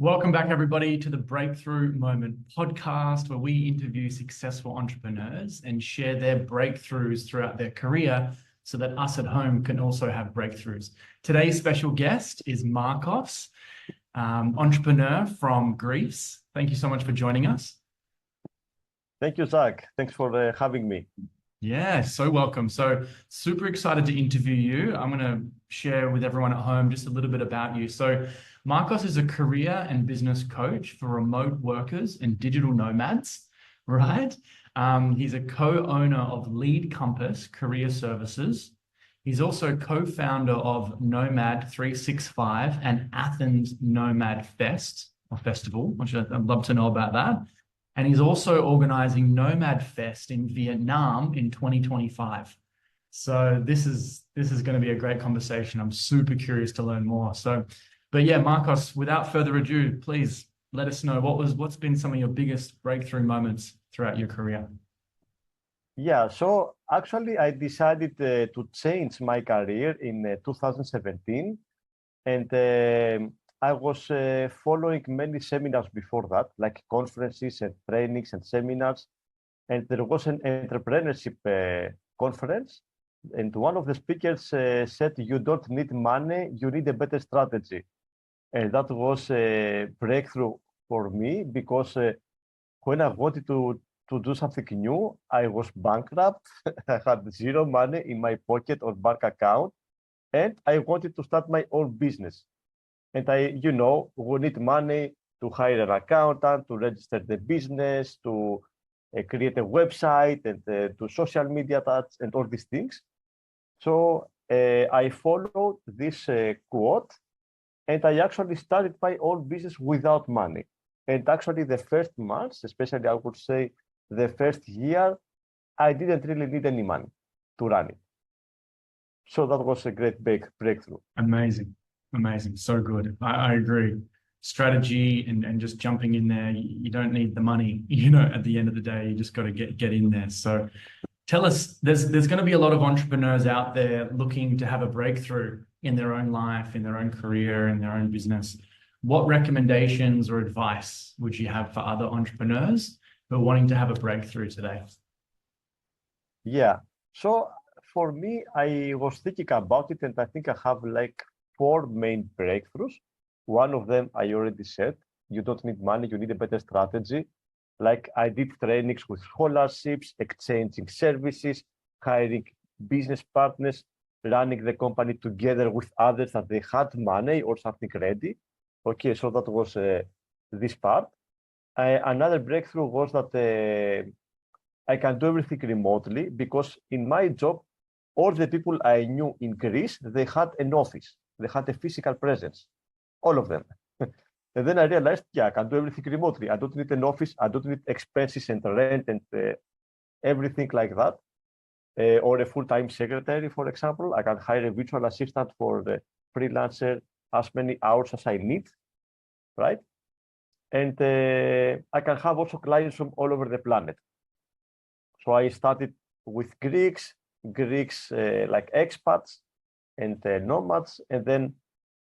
Welcome back, everybody, to the Breakthrough Moment podcast, where we interview successful entrepreneurs and share their breakthroughs throughout their career so that us at home can also have breakthroughs. Today's special guest is Markos, entrepreneur from Greece. Thank you so much for joining us. Thank you, Zach. Thanks for having me. Yeah, so welcome. So super excited to interview you. I'm going to share with everyone at home just a little bit about you. So Markos is a career and business coach for remote workers and digital nomads, right? He's a co-owner of Lead Compass Career Services. He's also co-founder of Nomad 365 and Athens Nomad Fest, or Festival, which I'd love to know about that. And he's also organizing Nomad Fest in Vietnam in 2025. So this is going to be a great conversation. I'm super curious to learn more. But yeah, Markos, without further ado, please let us know what's been some of your biggest breakthrough moments throughout your career. Yeah, so actually I decided to change my career in 2017, and I was following many seminars before that, like conferences and trainings and seminars. And there was an entrepreneurship conference. And one of the speakers said, you don't need money, you need a better strategy. And that was a breakthrough for me because when I wanted to do something new, I was bankrupt. I had zero money in my pocket or bank account. And I wanted to start my own business. And we need money to hire an accountant, to register the business, to create a website, and to social media tags, and all these things. So I followed this quote, and I actually started my own business without money. And actually, the first months, especially I would say the first year, I didn't really need any money to run it. So that was a great big breakthrough. Amazing. Amazing. So good. I agree. Strategy and just jumping in there. You don't need the money, at the end of the day, you just got to get in there. So tell us, there's going to be a lot of entrepreneurs out there looking to have a breakthrough in their own life, in their own career, in their own business. What recommendations or advice would you have for other entrepreneurs who are wanting to have a breakthrough today? Yeah. So for me, I was thinking about it, and I think I have like 4 main breakthroughs. One of them I already said, you don't need money, you need a better strategy. Like I did trainings with scholarships, exchanging services, hiring business partners, running the company together with others that they had money or something ready. Okay, so that was this part. Another breakthrough was that I can do everything remotely because in my job, all the people I knew in Greece, they had an office. They had a physical presence, all of them. And then I realized, yeah, I can do everything remotely. I don't need an office. I don't need expenses and rent and everything like that. Or a full-time secretary, for example. I can hire a virtual assistant for the freelancer as many hours as I need, right? And I can have also clients from all over the planet. So I started with Greeks like expats and nomads, and then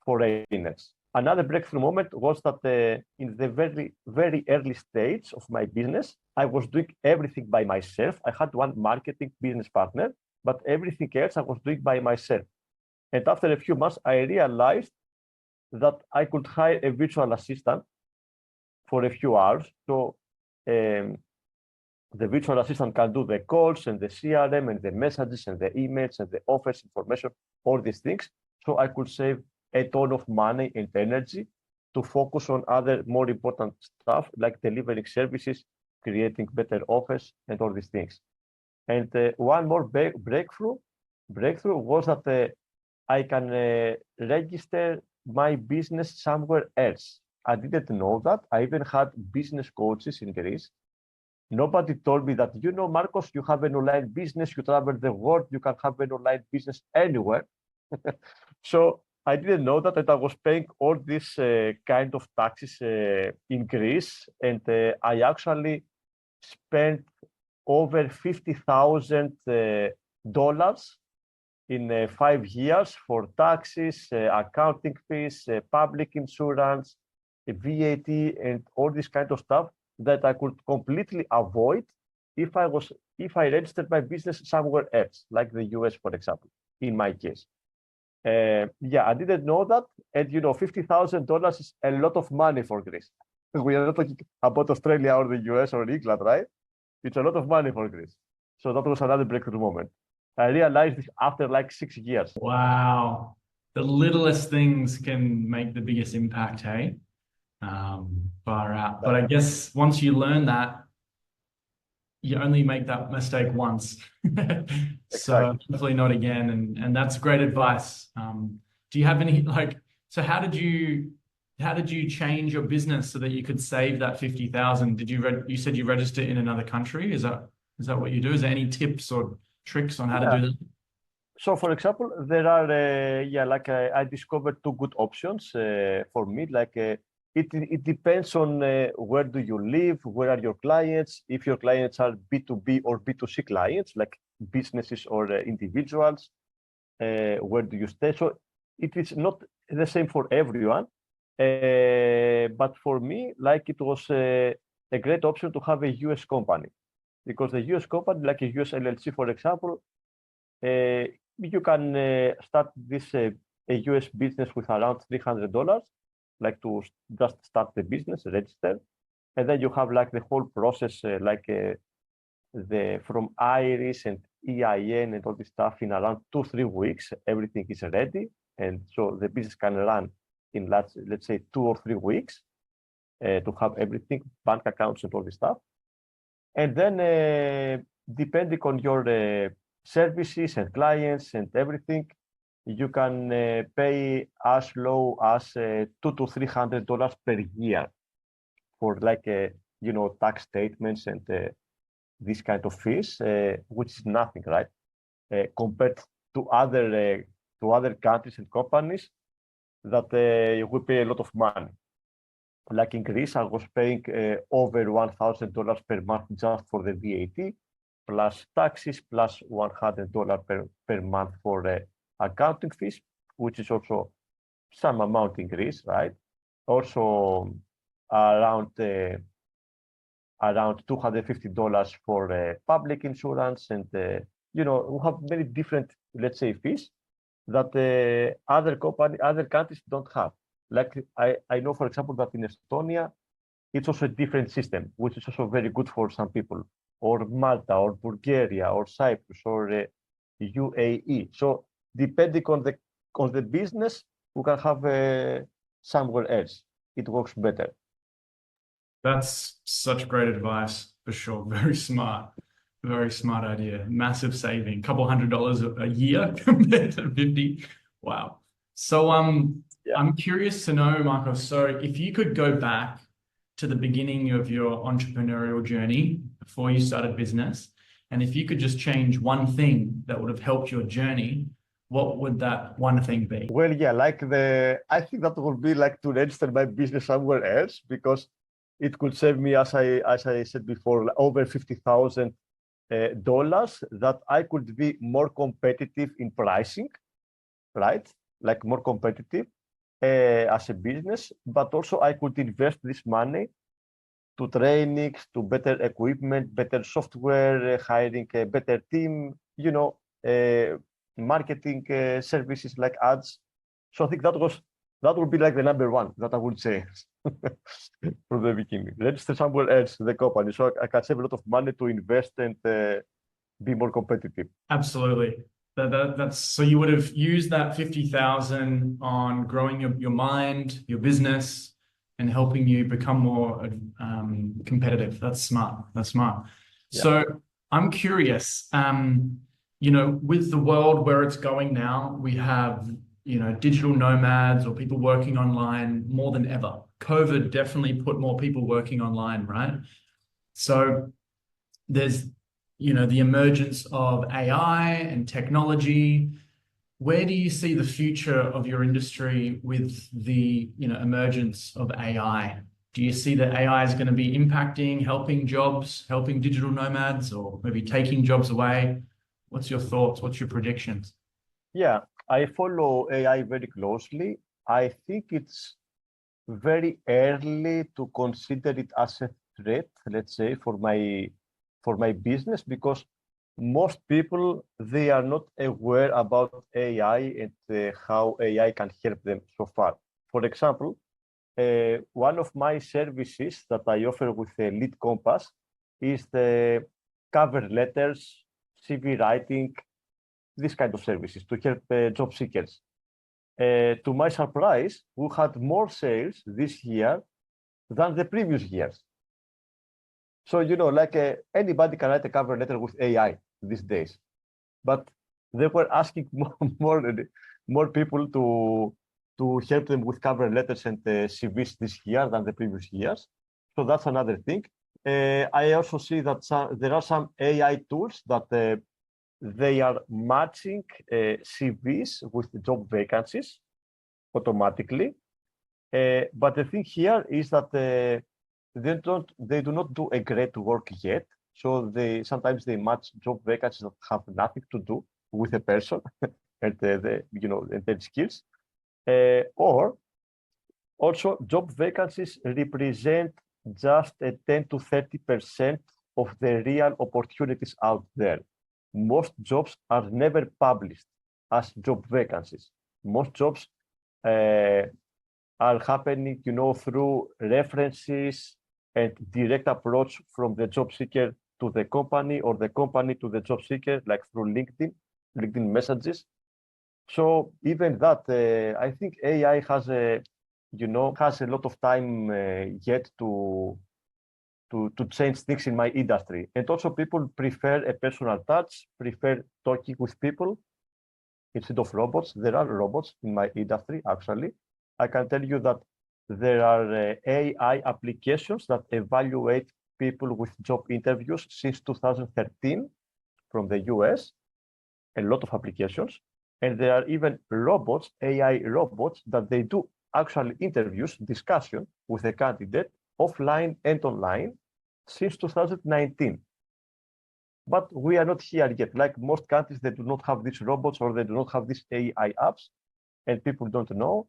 foreigners. Another breakthrough moment was that in the very, very early stage of my business, I was doing everything by myself. I had one marketing business partner, but everything else I was doing by myself. And after a few months, I realized that I could hire a virtual assistant for a few hours. So the virtual assistant can do the calls and the CRM and the messages and the emails and the offers information, all these things. So I could save a ton of money and energy to focus on other more important stuff like delivering services, creating better offers, and all these things. And one more breakthrough was that I can register my business somewhere else. I didn't know that. I even had business coaches in Greece. Nobody told me that, Markos, you have an online business, you travel the world, you can have an online business anywhere. So I didn't know that, and I was paying all these kind of taxes in Greece, and I actually spent over $50,000 in 5 years for taxes, accounting fees, public insurance, VAT, and all this kind of stuff that I could completely avoid if I registered my business somewhere else, like the US, for example, in my case. Yeah, I didn't know that. And $50,000 is a lot of money for Greece. We are not talking about Australia or the US or England, right? It's a lot of money for Greece. So that was another breakthrough moment. I realized this after like 6 years. Wow. The littlest things can make the biggest impact, hey? Far out. But I guess once you learn that, you only make that mistake once. So Exactly. hopefully not again. And that's great advice. Do you have any so how did you change your business so that you could save that 50,000? You said you register in another country? Is that what you do? Is there any tips or tricks on how to Yeah. do that? So, for example, there are, I discovered two good options for me. It depends on where do you live, where are your clients, if your clients are B2B or B2C clients, like businesses or individuals, where do you stay? So it is not the same for everyone. But for me, it was a great option to have a US company, because the US company, like a US LLC, for example, you can start this a US business with around $300, like to just start the business, register, and then you have like the whole process, from IRIS and EIN and all this stuff in around 2-3 weeks. Everything is ready, and so the business can run in let's say 2 or 3 weeks to have everything, bank accounts and all this stuff. And then depending on your services and clients and everything, you can pay as low as $200 to $300 per year for tax statements and this kind of fees, which is nothing, right? Compared to other countries and companies that we pay a lot of money. Like in Greece, I was paying over $1,000 per month just for the VAT, plus taxes, plus $100 per month for accounting fees, which is also some amount in Greece, right? Also around $250 for public insurance, and we have many different, let's say, fees that other countries don't have. Like I know, for example, that in Estonia, it's also a different system, which is also very good for some people, or Malta, or Bulgaria, or Cyprus, or UAE. So depending on the business, we can have somewhere else. It works better. That's such great advice for sure. Very smart. Very smart idea. Massive saving. Couple $100 a year compared to 50. Wow. So Yeah. I'm curious to know, Markos, so if you could go back to the beginning of your entrepreneurial journey before you started business, and if you could just change one thing that would have helped your journey, what would that one thing be? Well, yeah, I think that would be like to register my business somewhere else, because it could save me, as I said before, over $50,000 that I could be more competitive in pricing, right? Like more competitive as a business, but also I could invest this money to trainings, to better equipment, better software, hiring a better team, marketing services like ads. So I think that would be like the number one that I would say from the beginning. Register somewhere else, the company, so I can save a lot of money to invest and be more competitive. Absolutely. That's so you would have used that 50,000 on growing your mind, your business, and helping you become more competitive. That's smart. That's smart. Yeah. So I'm curious, with the world where it's going now, we have, digital nomads or people working online more than ever. COVID definitely put more people working online, right? So there's, the emergence of AI and technology. Where do you see the future of your industry with the, emergence of AI? Do you see that AI is going to be impacting, helping jobs, helping digital nomads, or maybe taking jobs away? What's your thoughts? What's your predictions? Yeah, I follow AI very closely. I think it's very early to consider it as a threat, let's say, for my business, because most people, they are not aware about AI and how AI can help them so far. For example, one of my services that I offer with Lead Compass is the cover letters, CV writing, this kind of services to help job seekers. To my surprise, we had more sales this year than the previous years. So, like anybody can write a cover letter with AI these days, but they were asking more people to help them with cover letters and CVs this year than the previous years. So that's another thing. I also see that there are some AI tools that they are matching CVs with job vacancies automatically. But the thing here is that they do not do a great work yet. So sometimes they match job vacancies that have nothing to do with a person and and their skills. Or also job vacancies represent just a 10 to 30% of the real opportunities out there. Most jobs are never published as job vacancies. Most jobs are happening, through references and direct approach from the job seeker to the company or the company to the job seeker, like through LinkedIn messages. So even that, I think AI has a lot of time yet to change things in my industry. And also people prefer a personal touch, prefer talking with people instead of robots. There are robots in my industry, actually. I can tell you that there are AI applications that evaluate people with job interviews since 2013 from the US, a lot of applications. And there are even robots, AI robots, that they do actual interviews, discussion with a candidate offline and online since 2019. But we are not here yet. Like most countries, they do not have these robots or they do not have these AI apps, and people don't know.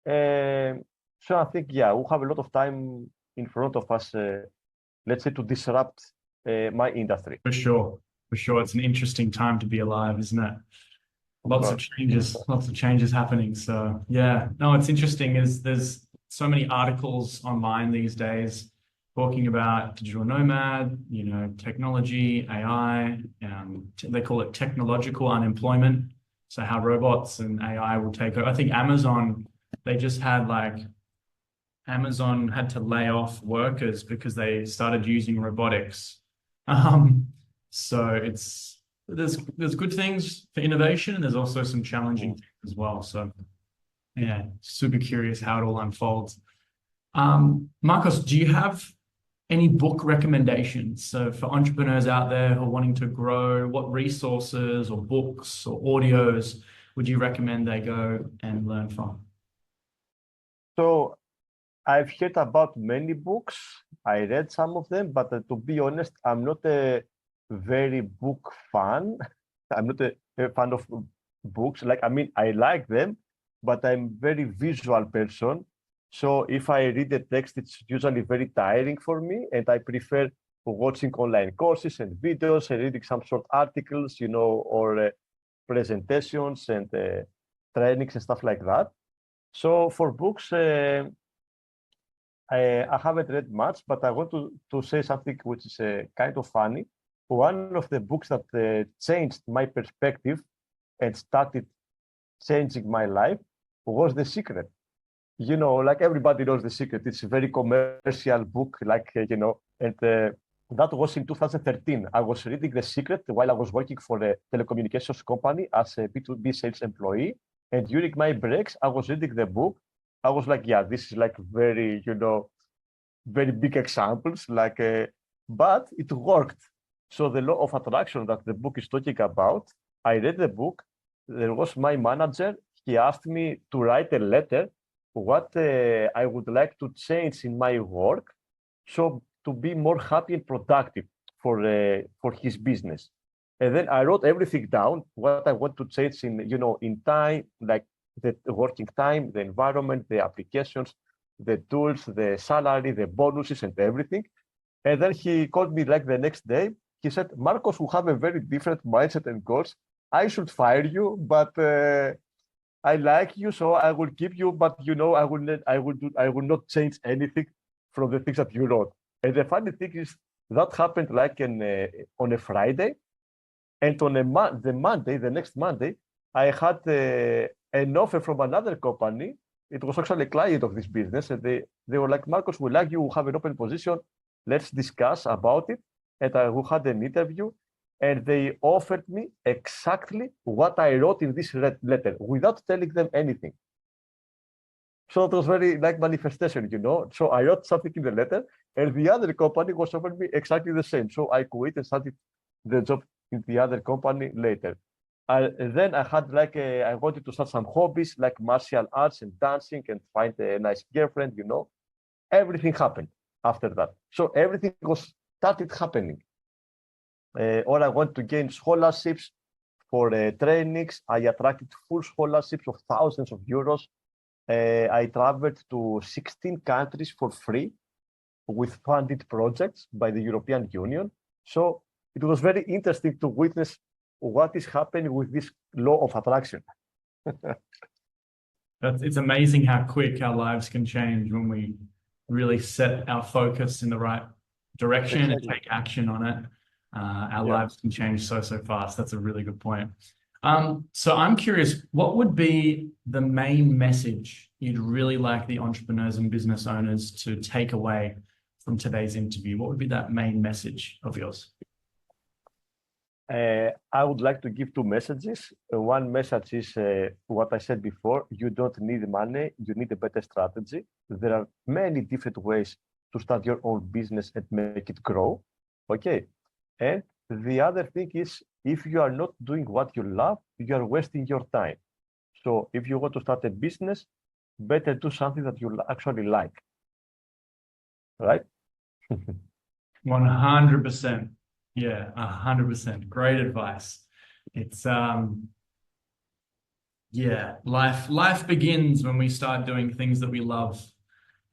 So I think, yeah, we have a lot of time in front of us, let's say, to disrupt my industry. For sure. For sure. It's an interesting time to be alive, isn't it? Lots of changes happening. So yeah, no, it's interesting there's so many articles online these days talking about digital nomad, technology, AI, they call it technological unemployment. So how robots and AI will take over. I think Amazon had to lay off workers because they started using robotics. So there's good things for innovation, and there's also some challenging things as well. So yeah, super curious how it all unfolds. Markos, do you have any book recommendations? So for entrepreneurs out there who are wanting to grow, what resources or books or audios would you recommend they go and learn from? So I've heard about many books. I read some of them, but to be honest, I'm not a very book fan. I'm not a fan of books. I like them, but I'm very visual person. So if I read the text, it's usually very tiring for me, and I prefer watching online courses and videos and reading some short articles, or presentations and trainings and stuff like that. So for books, I haven't read much, but I want to say something which is kind of funny. One of the books that changed my perspective and started changing my life was The Secret. Like everybody knows The Secret. It's a very commercial book, and that was in 2013. I was reading The Secret while I was working for a telecommunications company as a B2B sales employee. And during my breaks, I was reading the book. I was like, yeah, this is like very, very big examples, but it worked. So the law of attraction that the book is talking about, I read the book. There was my manager. He asked me to write a letter, what I would like to change in my work, so to be more happy and productive for his business. And then I wrote everything down, what I want to change in time, like the working time, the environment, the applications. the tools, the salary, the bonuses, and everything. And then he called me like the next day. He said, Markos, we have a very different mindset and goals. I should fire you, but I like you, so I will keep you. But I will not change anything from the things that you wrote. And the funny thing is that happened like on a Friday, and on the next Monday, I had an offer from another company. It was actually a client of this business, and they were like, Markos, we like you, we have an open position. Let's discuss about it. And we had an interview, and they offered me exactly what I wrote in this letter without telling them anything. So it was very like manifestation, So I wrote something in the letter, and the other company was offering me exactly the same. So I quit and started the job in the other company later. Then I had I wanted to start some hobbies like martial arts and dancing and find a nice girlfriend, Everything happened after that. So everything started happening. Or I want to gain scholarships for trainings. I attracted full scholarships of thousands of euros. I traveled to 16 countries for free with funded projects by the European Union. So it was very interesting to witness what is happening with this law of attraction. It's amazing how quick our lives can change when we really set our focus in the right direction and take action on it. Our lives can change so fast. That's a really good point. So I'm curious, what would be the main message you'd really like the entrepreneurs and business owners to take away from today's interview? What would be that main message of yours? I would like to give two messages. One message is what I said before. You don't need money. You need a better strategy. There are many different ways to start your own business and make it grow. Okay. And the other thing is, if you are not doing what you love, you are wasting your time. So if you want to start a business, better do something that you actually like. Right? 100%. Yeah, 100%. Great advice. It's life begins when we start doing things that we love.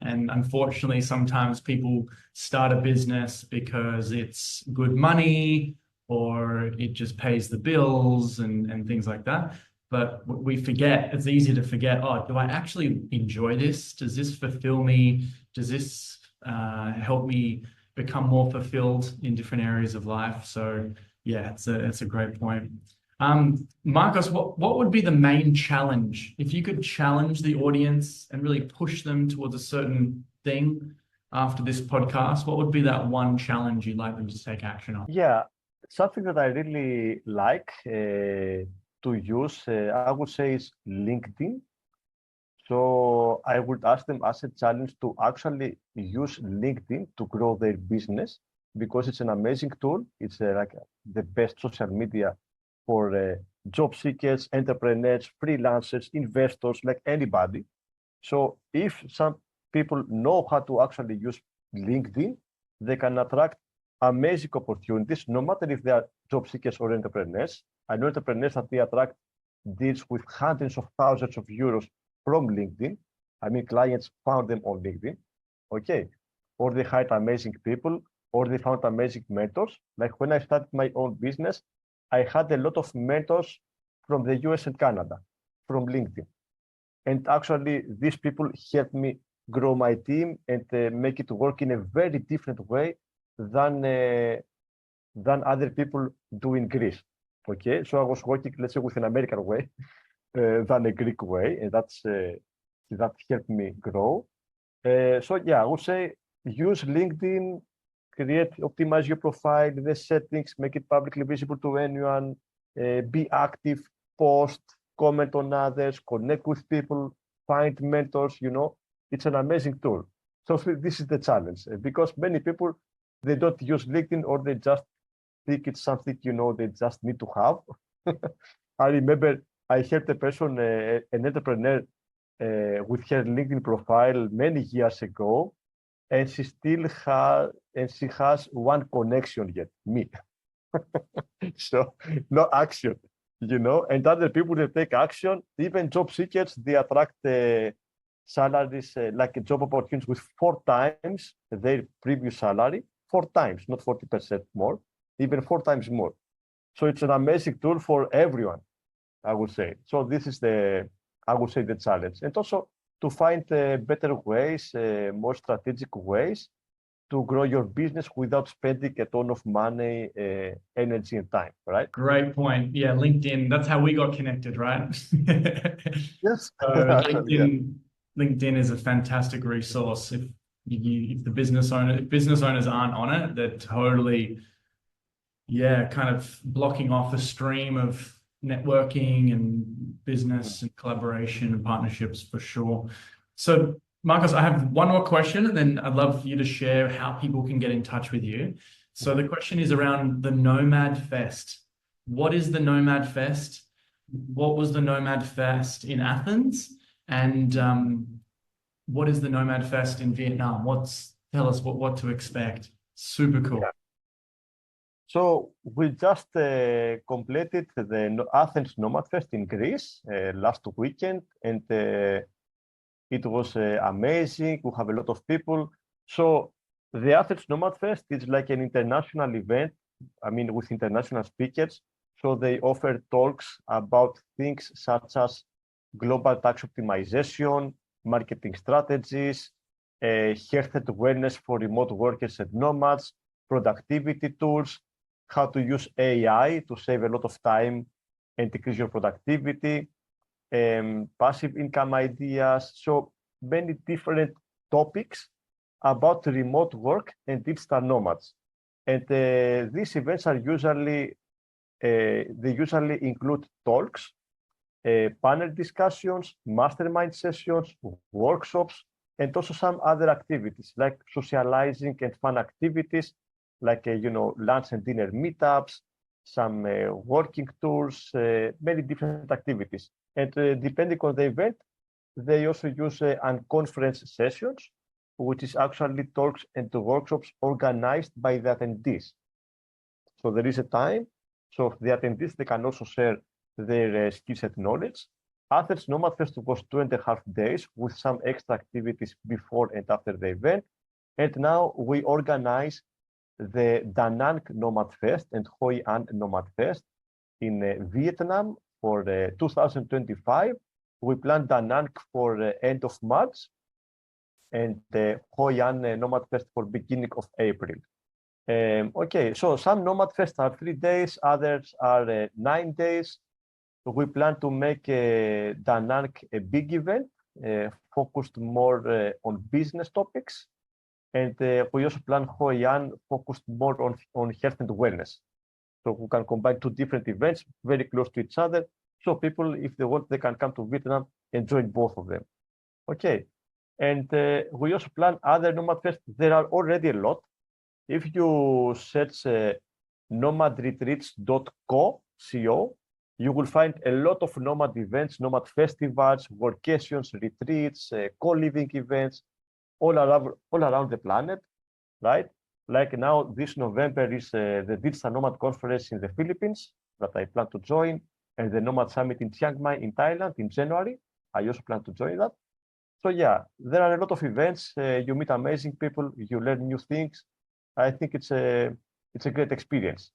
And unfortunately, sometimes people start a business because it's good money or it just pays the bills and things like that. But we forget, it's easy to forget, oh, do I actually enjoy this? Does this fulfill me? Does this help me become more fulfilled in different areas of life? So yeah, it's a great point. Markos, what would be the main challenge? If you could challenge the audience and really push them towards a certain thing after this podcast, what would be that one challenge you'd like them to take action on? Yeah, something that I really like to use, I would say, is LinkedIn. So I would ask them as a challenge to actually use LinkedIn to grow their business, because it's an amazing tool. It's like the best social media for job seekers, entrepreneurs, freelancers, investors, like anybody. So if some people know how to actually use LinkedIn, they can attract amazing opportunities, no matter if they are job seekers or entrepreneurs. I know entrepreneurs that they attract deals with hundreds of thousands of euros from LinkedIn. I mean, clients found them on LinkedIn, okay? Or they hired amazing people, or they found amazing mentors. Like when I started my own business, I had a lot of mentors from the US and Canada, from LinkedIn. And actually, these people helped me grow my team and make it work in a very different way than other people do in Greece. Okay, so I was working, let's say, with an American way than a Greek way, and that helped me grow. So yeah, I would say use LinkedIn, optimize your profile, the settings, make it publicly visible to anyone, be active, post, comment on others, connect with people, find mentors, it's an amazing tool. So this is the challenge, because many people, they don't use LinkedIn, or they just think it's something, they just need to have. I remember I helped a person, an entrepreneur, with her LinkedIn profile many years ago, and she has one connection yet, me. So no action, and other people, they take action. Even job seekers, they attract salaries, like job opportunities with 4 times their previous salary, 4 times, not 40% more, even 4 times more. So it's an amazing tool for everyone, I would say. So this is I would say, the challenge. And also to find better ways, more strategic ways to grow your business without spending a ton of money, energy, and time, right? Great point. Yeah, LinkedIn, that's how we got connected, right? Yes. So Yeah. LinkedIn is a fantastic resource. If the business owners aren't on it, they're totally, yeah, kind of blocking off a stream of networking and business and collaboration and partnerships for sure. So, Markos, I have one more question, and then I'd love you to share how people can get in touch with you. So the question is around the Nomad Fest. What is the Nomad Fest? What was the Nomad Fest in Athens? And what is the Nomad Fest in Vietnam? Tell us what to expect. Super cool. Yeah. So we just completed the Athens Nomad Fest in Greece last weekend, and it was amazing. We have a lot of people. So the Athens Nomad Fest is like an international event, I mean, with international speakers. So they offer talks about things such as global tax optimization, marketing strategies, health and wellness for remote workers and nomads, productivity tools, how to use AI to save a lot of time and increase your productivity, passive income ideas. So many different topics about remote work and digital nomads. And these events are usually, they usually include talks, panel discussions, mastermind sessions, workshops, and also some other activities like socializing and fun activities, like lunch and dinner meetups, some working tours, many different activities. And depending on the event, they also use unconference sessions, which is actually talks and workshops organized by the attendees. So there is a time, so the attendees, they can also share their skills and knowledge. Athens Nomad Fest was 2.5 days with some extra activities before and after the event. And now we organize the Da Nang Nomad Fest and Hoi An Nomad Fest in Vietnam for 2025. We plan Da Nang for end of March and Hoi An Nomad Fest for beginning of April. Okay, so some Nomad Fests are 3 days, others are 9 days. We plan to make Da Nang a big event, focused more on business topics. And we also plan Hoi An focused more on health and wellness. So we can combine 2 different events very close to each other. So people, if they want, they can come to Vietnam and join both of them. Okay. And we also plan other Nomad Fests. There are already a lot. If you search nomadretreats.co, you will find a lot of Nomad events, Nomad festivals, workations, retreats, co-living events, all around the planet, right? Like now, this November is the Digital Nomad Conference in the Philippines that I plan to join, and the Nomad Summit in Chiang Mai in Thailand in January. I also plan to join that. So yeah, there are a lot of events. You meet amazing people. You learn new things. I think it's a great experience.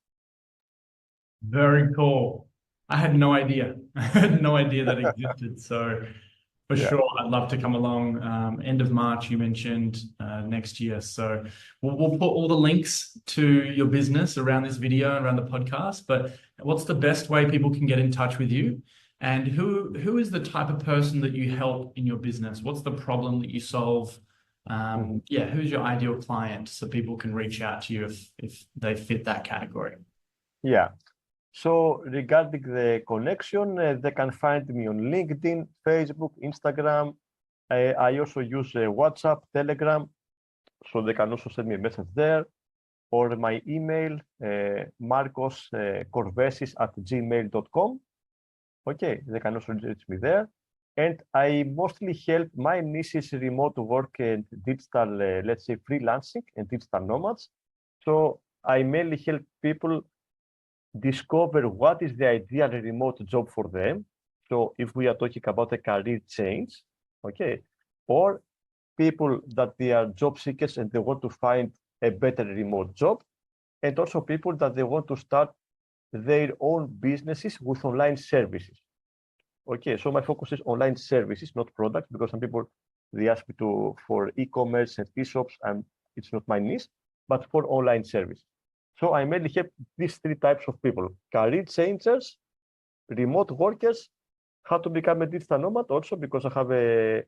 Very cool. I had no idea. I had no idea that existed. So for sure, I'd love to come along. End of March, you mentioned next year. So we'll put all the links to your business around this video, around the podcast. But what's the best way people can get in touch with you? And who is the type of person that you help in your business? What's the problem that you solve? Yeah, who's your ideal client so people can reach out to you if they fit that category? Yeah. So regarding the connection, they can find me on LinkedIn, Facebook, Instagram. I also use WhatsApp, Telegram, so they can also send me a message there, or my email, markoskorvesis@gmail.com. Okay, they can also reach me there. And I mostly help, my niche is remote work and digital, let's say, freelancing and digital nomads. So I mainly help people discover what is the ideal remote job for them. So if we are talking about a career change, okay, or people that they are job seekers and they want to find a better remote job, and also people that they want to start their own businesses with online services. Okay, so my focus is online services, not products, because some people, they ask me for e-commerce and e-shops, and it's not my niche, but for online service. So I mainly have these three types of people: career changers, remote workers, how to become a digital nomad also, because I have a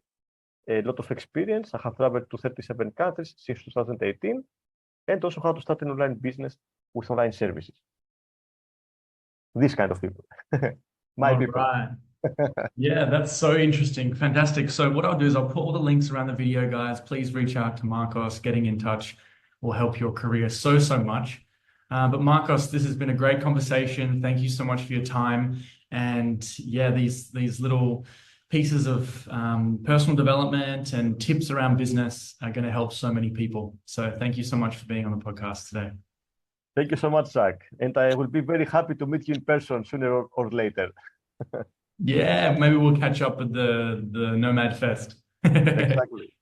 lot of experience. I have traveled to 37 countries since 2018, and also how to start an online business with online services. These kind of people, my All people. right. Yeah, that's so interesting. Fantastic. So what I'll do is I'll put all the links around the video, guys. Please reach out to Markos. Getting in touch will help your career so, so much. But Markos, this has been a great conversation. Thank you so much for your time. And yeah, these little pieces of personal development and tips around business are going to help so many people. So thank you so much for being on the podcast today. Thank you so much, Zac. And I will be very happy to meet you in person sooner or later. Yeah, maybe we'll catch up at the Nomad Fest. Exactly.